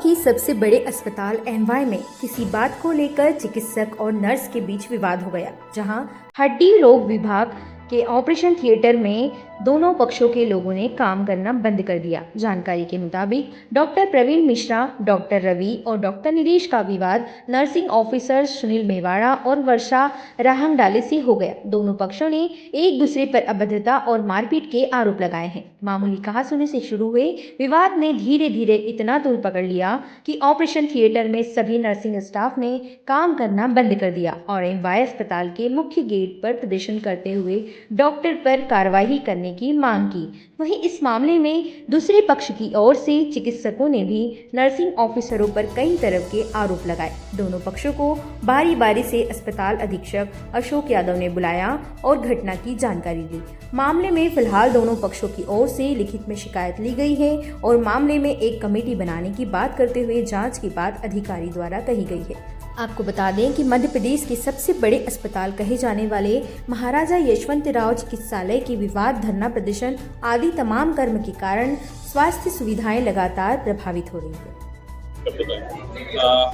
के सबसे बड़े अस्पताल एनवाई में किसी बात को लेकर चिकित्सक और नर्स के बीच विवाद हो गया, जहां हड्डी रोग विभाग के ऑपरेशन थिएटर में दोनों पक्षों के लोगों ने काम करना बंद कर दिया। जानकारी के मुताबिक डॉक्टर प्रवीण मिश्रा, डॉक्टर रवि और डॉक्टर नीलेश का विवाद नर्सिंग ऑफिसर सुनील मेवाड़ा और वर्षा राहंगडाले से हो गया। दोनों पक्षों ने एक दूसरे पर अभद्रता और मारपीट के आरोप लगाए हैं। मामूली कहासुनी से शुरू हुए विवाद ने धीरे धीरे इतना तूल पकड़ लिया कि ऑपरेशन थिएटर में सभी नर्सिंग स्टाफ ने काम करना बंद कर दिया और एमवाई अस्पताल के मुख्य गेट पर प्रदर्शन करते हुए डॉक्टर पर कार्रवाई करने की मांग की। वहीं इस मामले में दूसरे पक्ष की ओर से चिकित्सकों ने भी नर्सिंग ऑफिसरों पर कई तरह के आरोप लगाए। दोनों पक्षों को बारी बारी से अस्पताल अधीक्षक अशोक यादव ने बुलाया और घटना की जानकारी दी। मामले में फिलहाल दोनों पक्षों की ओर से लिखित में शिकायत ली गई है और मामले में एक कमेटी बनाने की बात करते हुए जांच की बात अधिकारी द्वारा कही गई है। आपको बता दें कि मध्य प्रदेश के सबसे बड़े अस्पताल कहे जाने वाले महाराजा यशवंतराव चिकित्सालय के विवाद, धरना प्रदर्शन आदि तमाम कर्म के कारण स्वास्थ्य सुविधाएं लगातार प्रभावित हो रही है।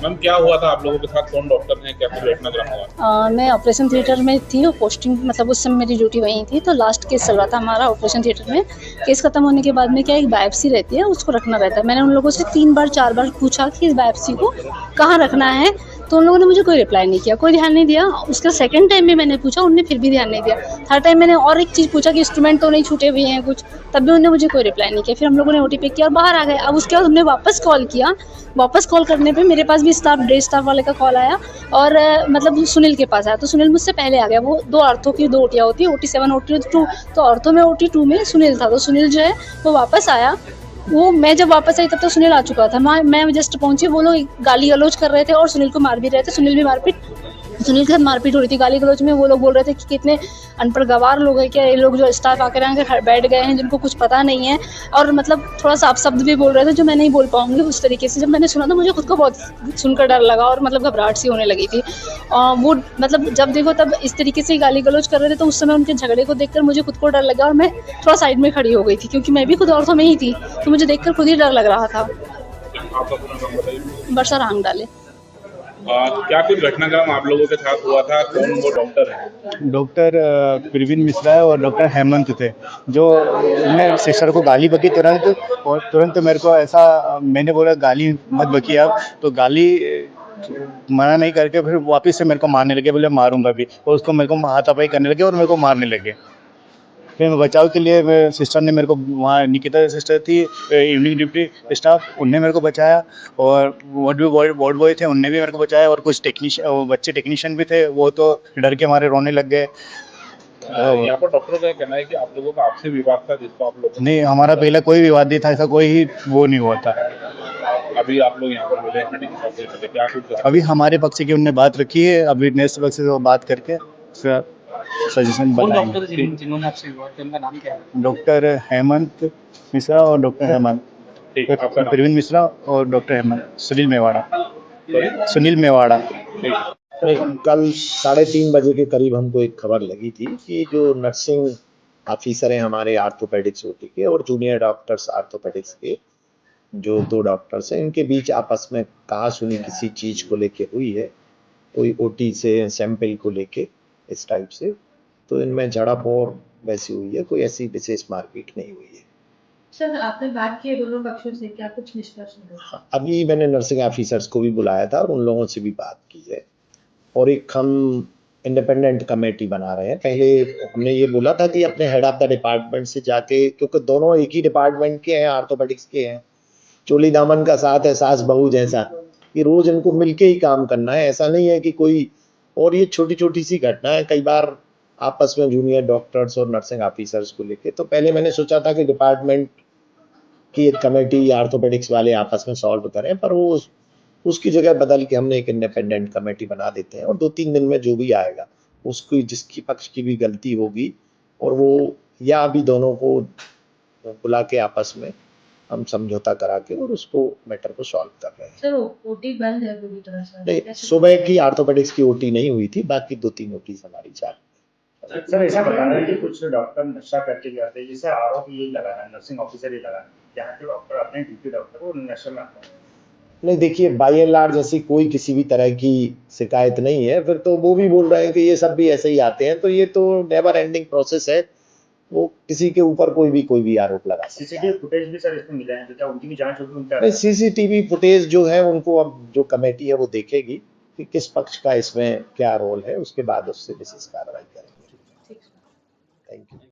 मैम, क्या हुआ था आप लोगों के साथ? कौन डॉक्टर हैं? क्या कुछ घटनाक्रम हुआ? मैं ऑपरेशन थिएटर में थी और पोस्टिंग मतलब उस समय मेरी ड्यूटी वहीं थी, तो लास्ट केस चल रहा था हमारा ऑपरेशन थिएटर में। केस खत्म होने के बाद में क्या एक बायोप्सी रहती है, उसको रखना रहता है। मैंने उन लोगों से 3 बार 4 बार पूछा कि इस बायोप्सी को कहाँ रखना है, तो उन लोगों ने मुझे कोई रिप्लाई नहीं किया, कोई ध्यान नहीं दिया। उसका सेकंड टाइम भी मैंने पूछा, उनने फिर भी ध्यान नहीं दिया। थर्ड टाइम मैंने और एक चीज़ पूछा कि इंस्ट्रूमेंट तो नहीं छूटे हुए हैं कुछ, तब भी उन्होंने मुझे कोई रिप्लाई नहीं किया। फिर हम लोगों ने ओटीपी किया और बाहर आ गए। अब उसके बाद हमने वापस कॉल किया। वापस कॉल करने पे मेरे पास भी डे स्टाफ वाले का कॉल आया और मतलब सुनील के पास आया, तो सुनील मुझसे पहले आ गया। वो 2 ऑर्थो की 2 ओटियाँ होती है, OT7 OT2। तो ऑर्थो में OT2 में सुनील था, तो सुनील जो है वो वापस आया। वो मैं जब वापस आई तब तक सुनील आ चुका था। मैं जस्ट पहुंची, वो लोग गाली गलौज कर रहे थे और सुनील को मार भी रहे थे। सुनील के साथ मारपीट हो रही थी। गाली गलौज में वो लोग बोल रहे थे कि कितने अनपढ़ गवार लोग हैं क्या ये लोग, जो स्टाफ आकर यहाँ बैठ गए हैं जिनको कुछ पता नहीं है। और मतलब थोड़ा सा अपशब्द भी बोल रहे थे जो मैं नहीं बोल पाऊंगी उस तरीके से। जब मैंने सुना तो मुझे खुद को बहुत सुनकर डर लगा और मतलब घबराहट सी होने लगी थी। वो मतलब जब देखो तब इस तरीके से गाली गलौज कर रहे थे, तो उस समय उनके झगड़े को देखकर मुझे खुद को डर लगा और मैं थोड़ा साइड में खड़ी हो गई थी, क्योंकि मैं भी खुद ऑर्थो में ही थी, तो मुझे देखकर खुद ही डर लग रहा था। आपका पूरा नाम बताइए। वर्षा राहंगडाले। क्या कुछ घटनाक्रम आप लोगों के साथ हुआ था? कौन वो डॉक्टर है? डॉक्टर प्रवीण मिश्रा और डॉक्टर हेमंत थे, जो उन्होंने सिस्टर को गाली बकी तुरंत। और तुरंत मेरे को ऐसा, मैंने बोला गाली मत बकी आप, तो गाली मना नहीं करके फिर वापस से मेरे को मारने लगे, बोले मारूंगा भी। और उसको मेरे को हाथापाई करने लगे और मेरे को मारने लगे। फिर बचाव के लिए मेरे सिस्टर ने मेरे को, वहाँ निकिता सिस्टर थी इवनिंग ड्यूटी स्टाफ, उनने मेरे को बचाया। और वार्ड बॉय थे, उनने भी मेरे को बचाया। और कुछ बच्चे टेक्नीशियन भी थे, वो तो डर के मारे रोने लग गए। यहाँ पर डॉक्टरों का कहना है कि आप लोगों का आपसी विवाद था, जिसको आप लोग नहीं, हमारा पहले कोई विवाद नहीं था, ऐसा कोई ही वो नहीं हुआ था। अभी आप लोग यहाँ पर मिले हैं, क्या कुछ अभी हमारे पक्ष की उनने बात रखी है, अभी नेक्स्ट पक्ष से वो बात करके सजेशन बताएंगे। जिन्होंने आपसे विवाद किया, उनका नाम क्या है? डॉक्टर हेमंत मिश्रा और डॉक्टर हेमंत, ठीक, आपका नाम? प्रवीण मिश्रा और डॉक्टर हेमंत, सुनील मेवाड़ा। कल 3:30 बजे के करीब हमको एक खबर लगी थी कि जो नर्सिंग ऑफिसर हैं हमारे आर्थोपेडिक्स ओटी के और जूनियर डॉक्टर्स आर्थोपेडिक्स के, जो 2 डॉक्टर्स हैं, इनके बीच आपस में कहासुनी किसी चीज को लेके हुई है, कोई ओटी से सैंपल को लेके इस टाइप से। तो इनमें झड़प और वैसी हुई है, कोई ऐसी विशेष मारपीट नहीं हुई है। सर, आपने बात की है दोनों पक्षों से, क्या कुछ निष्कर्ष निकला? अभी मैंने नर्सिंग ऑफिसर्स को भी बुलाया था और उन लोगों से भी बात की है, और एक हम इंडिपेंडेंट कमेटी बना रहे हैं। पहले हमने ये बोला था कि अपने हेड ऑफ द डिपार्टमेंट से जाके, क्योंकि दोनों एक ही डिपार्टमेंट के हैं, आर्थोपेडिक्स के हैं, चोली दामन का साथ है, सास बहू जैसा, कि रोज इनको मिलके ही काम करना है। ऐसा नहीं है कि कोई, और ये छोटी छोटी सी घटना है कई बार आपस में जूनियर डॉक्टर्स और नर्सिंग ऑफिसर्स को लेके। तो पहले मैंने सोचा था कि डिपार्टमेंट की एक कमेटी आर्थोपेडिक्स वाले आपस में सॉल्व करें, पर वो उसकी जगह बदल के हमने एक इंडिपेंडेंट कमेटी बना देते हैं, और 2-3 दिन में जो भी आएगा उसकी, जिसकी पक्ष की भी गलती होगी, और वो या अभी दोनों को बुला के आपस में हम समझौता करा के और उसको मैटर को सॉल्व कर रहे हैं। सर, ओटी बंद है पूरी तरह से? नहीं, सुबह की आर्थोपेडिक्स की ओटी नहीं हुई थी, बाकी 2-3 ओटी हमारी चार। सर, ऐसा बता रहे हैं कि कुछ डॉक्टर नशा करके जाते हैं, जिससे आरोप ये लगा है, नर्सिंग ऑफिसर ये लगा है, यहाँ के डॉक्टर अपने ड्यूटी डॉक्टर को नशा में आते हैं। नहीं देखिए, बाई एंड लार्ज ऐसी कोई किसी भी तरह की शिकायत नहीं है। फिर तो वो भी बोल रहे हैं कि ये सब भी ऐसे ही आते हैं, तो ये तो नेवर एंडिंग प्रोसेस है। वो किसी के ऊपर कोई भी आरोप लगा सकता है। सीसीटीवी फुटेज भी सर इसमें मिला है, तो क्या उनकी भी जांच होगी उनका? नहीं, सीसीटीवी फुटेज जो है उनको अब जो कमेटी है वो देखेगी कि किस पक्ष का इसमें क्या रोल है, उसके बाद उससे विशेष कार्रवाई